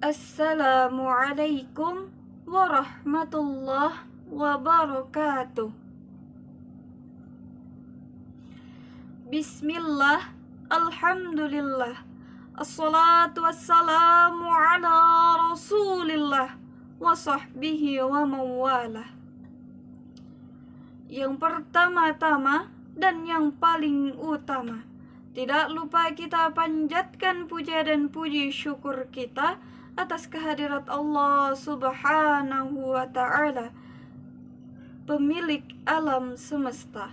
Assalamualaikum warahmatullahi wabarakatuh. Bismillah, alhamdulillah, assalatu wassalamu ala rasulillah wa sahbihi wa mawalah. Yang pertama-tama dan yang paling utama, tidak lupa kita panjatkan puja dan puji syukur kita atas kehadirat Allah Subhanahu wa Ta'ala, pemilik alam semesta.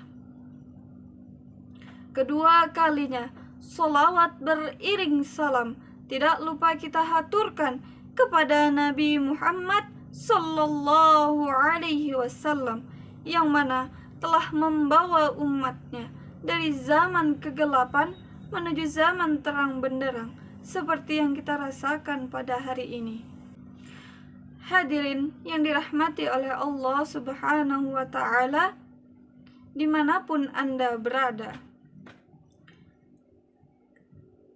Kedua kalinya, sholawat beriring salam tidak lupa kita haturkan kepada Nabi Muhammad Sallallahu Alaihi Wasallam, yang mana telah membawa umatnya dari zaman kegelapan menuju zaman terang benderang, seperti yang kita rasakan pada hari ini. Hadirin yang dirahmati oleh Allah Subhanahu wa Ta'ala, dimanapun Anda berada.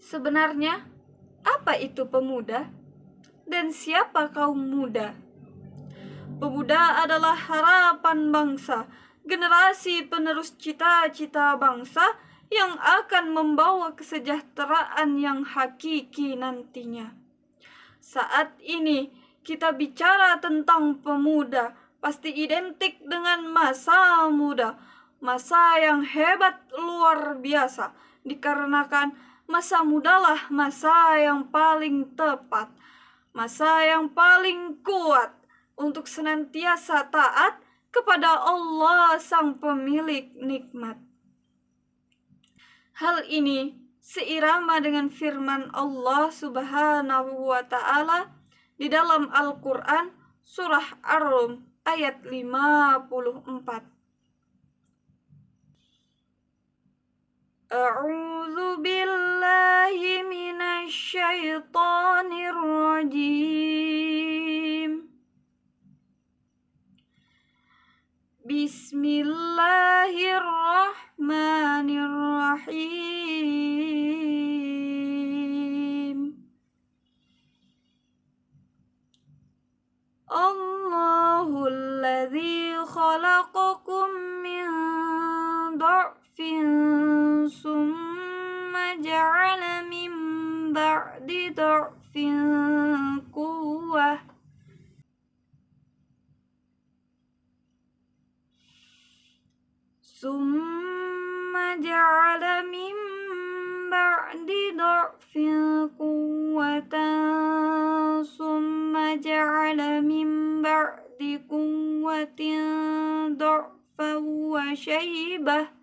Sebenarnya, apa itu pemuda? Dan siapa kaum muda? Pemuda adalah harapan bangsa, generasi penerus cita-cita bangsa yang akan membawa kesejahteraan yang hakiki nantinya. Saat ini kita bicara tentang pemuda, pasti identik dengan masa muda, masa yang hebat luar biasa, dikarenakan masa mudalah masa yang paling tepat, masa yang paling kuat untuk senantiasa taat kepada Allah Sang Pemilik Nikmat. Hal ini seirama dengan firman Allah Subhanahu wa Ta'ala di dalam Al-Quran surah Ar-Rum ayat 54. A'udzu billahi minasy syaithanir rajim. Bismillahirrahmanirrahim. Allahul ladzi khalaqakum min dha'fin summa ja'ala min ba'di dha'fin quwwah summa ja'ala min ba'di dha'fin quwwatan summa ja'ala min ba'di quwwatin dha'fan wa shaybah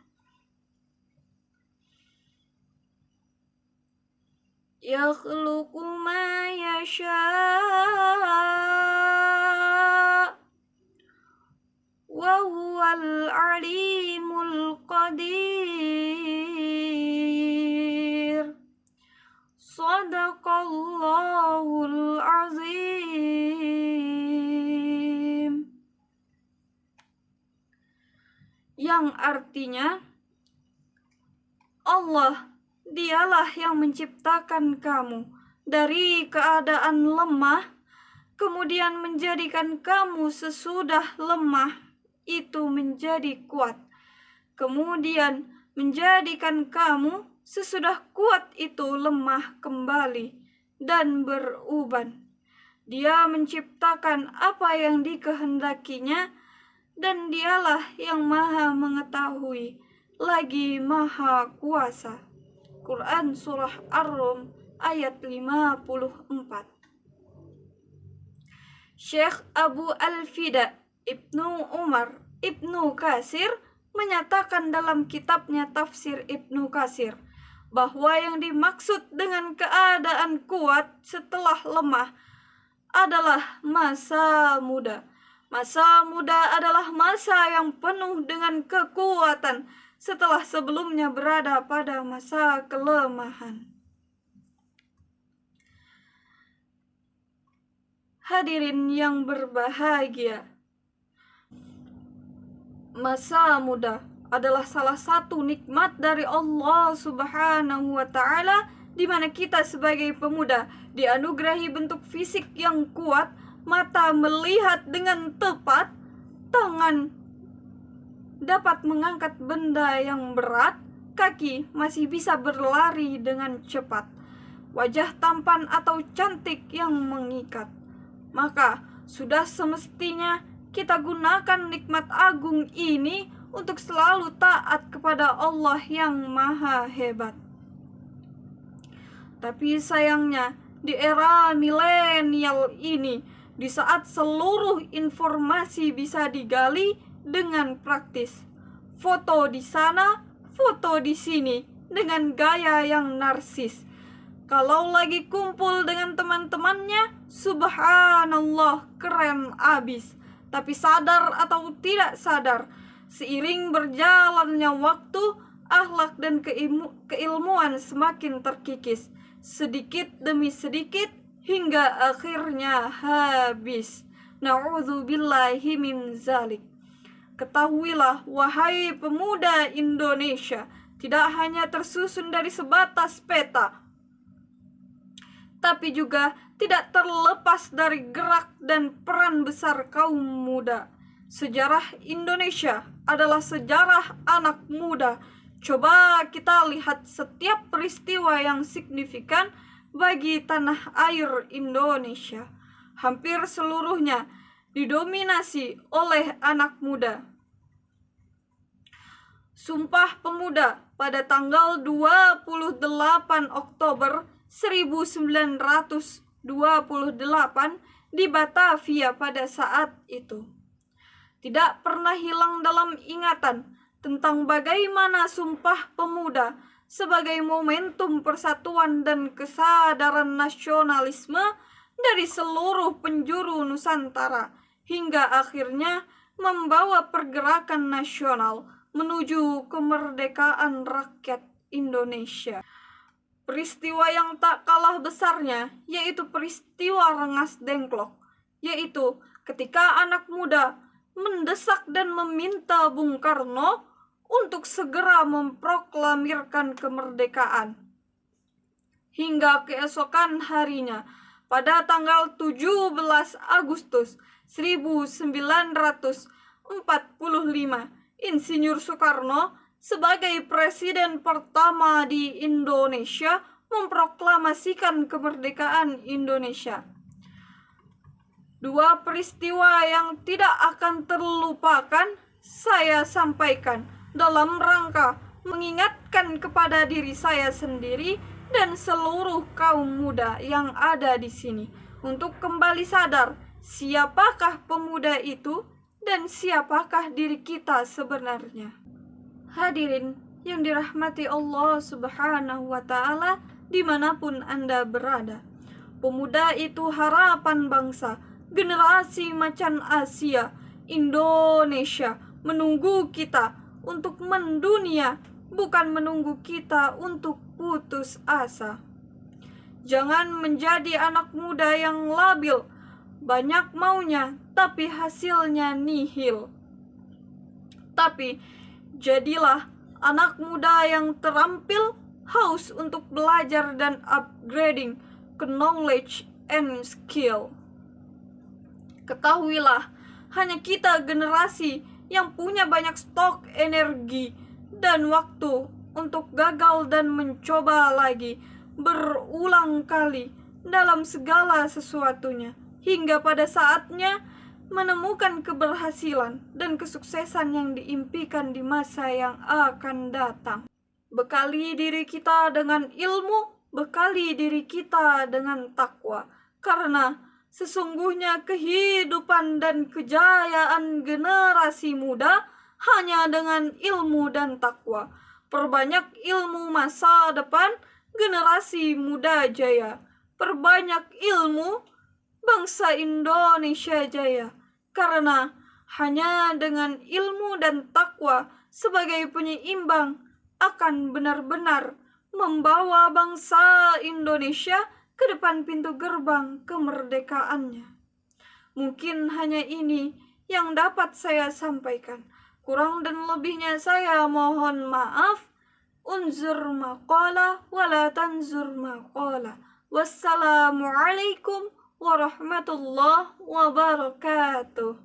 yakhluqu ma yasha' wa huwal alimul qadir. Shadaqallahul azim. Yang artinya, Allah, dialah yang menciptakan kamu dari keadaan lemah, kemudian menjadikan kamu sesudah lemah itu menjadi kuat, kemudian menjadikan kamu sesudah kuat itu lemah kembali dan beruban. Dia menciptakan apa yang dikehendakinya, dan dialah yang maha mengetahui lagi maha kuasa. Quran surah Ar-Rum ayat 54. Syekh Abu Al-Fida Ibnu Umar Ibnu Katsir menyatakan dalam kitabnya Tafsir Ibnu Katsir bahwa yang dimaksud dengan keadaan kuat setelah lemah adalah masa muda. Masa muda adalah masa yang penuh dengan kekuatan setelah sebelumnya berada pada masa kelemahan. Hadirin yang berbahagia, masa muda adalah salah satu nikmat dari Allah Subhanahu wa Ta'ala di mana kita sebagai pemuda dianugerahi bentuk fisik yang kuat, mata melihat dengan tepat, tangan dapat mengangkat benda yang berat, kaki masih bisa berlari dengan cepat, wajah tampan atau cantik yang mengikat. Maka sudah semestinya kita gunakan nikmat agung ini untuk selalu taat kepada Allah yang Maha Hebat. Tapi sayangnya di era milenial ini, di saat seluruh informasi bisa digali dengan praktis, foto di sana, foto di sini, dengan gaya yang narsis. Kalau lagi kumpul dengan teman-temannya, subhanallah, keren abis. Tapi sadar atau tidak sadar, seiring berjalannya waktu, akhlak dan keilmuan semakin terkikis, sedikit demi sedikit, hingga akhirnya habis. Na'udzubillahi min zalik. Ketahuilah, wahai pemuda Indonesia, tidak hanya tersusun dari sebatas peta, tapi juga tidak terlepas dari gerak dan peran besar kaum muda. Sejarah Indonesia adalah sejarah anak muda. Coba kita lihat setiap peristiwa yang signifikan bagi tanah air Indonesia. Hampir seluruhnya didominasi oleh anak muda. Sumpah Pemuda pada tanggal 28 Oktober 1928 di Batavia pada saat itu. Tidak pernah hilang dalam ingatan tentang bagaimana Sumpah Pemuda sebagai momentum persatuan dan kesadaran nasionalisme dari seluruh penjuru Nusantara, hingga akhirnya membawa pergerakan nasional menuju kemerdekaan rakyat Indonesia. Peristiwa yang tak kalah besarnya yaitu peristiwa Rengas Dengklok, yaitu ketika anak muda mendesak dan meminta Bung Karno untuk segera memproklamirkan kemerdekaan. Hingga keesokan harinya, pada tanggal 17 Agustus 1945, Insinyur Soekarno sebagai presiden pertama di Indonesia memproklamasikan kemerdekaan Indonesia. Dua peristiwa yang tidak akan terlupakan saya sampaikan dalam rangka mengingatkan kepada diri saya sendiri dan seluruh kaum muda yang ada di sini untuk kembali sadar siapakah pemuda itu dan siapakah diri kita sebenarnya. Hadirin yang dirahmati Allah Subhanahu wa Ta'ala, dimanapun Anda berada, pemuda itu harapan bangsa. Generasi macan Asia, Indonesia menunggu kita untuk mendunia, bukan menunggu kita untuk putus asa. Jangan menjadi anak muda yang labil, banyak maunya tapi hasilnya nihil. Tapi jadilah anak muda yang terampil, haus untuk belajar dan upgrading ke knowledge and skill. Ketahuilah, hanya kita generasi yang punya banyak stok energi dan waktu untuk gagal dan mencoba lagi berulang kali dalam segala sesuatunya, hingga pada saatnya menemukan keberhasilan dan kesuksesan yang diimpikan di masa yang akan datang. Bekali diri kita dengan ilmu, bekali diri kita dengan takwa, karena sesungguhnya kehidupan dan kejayaan generasi muda hanya dengan ilmu dan takwa. Perbanyak ilmu masa depan, generasi muda jaya. Perbanyak ilmu, bangsa Indonesia jaya. Karena hanya dengan ilmu dan takwa sebagai penyeimbang akan benar-benar membawa bangsa Indonesia ke depan pintu gerbang kemerdekaannya. Mungkin hanya ini yang dapat saya sampaikan. Kurang dan lebihnya saya mohon maaf. unzur maqala wala tanzur maqala. Wassalamualaikum warahmatullahi wabarakatuh.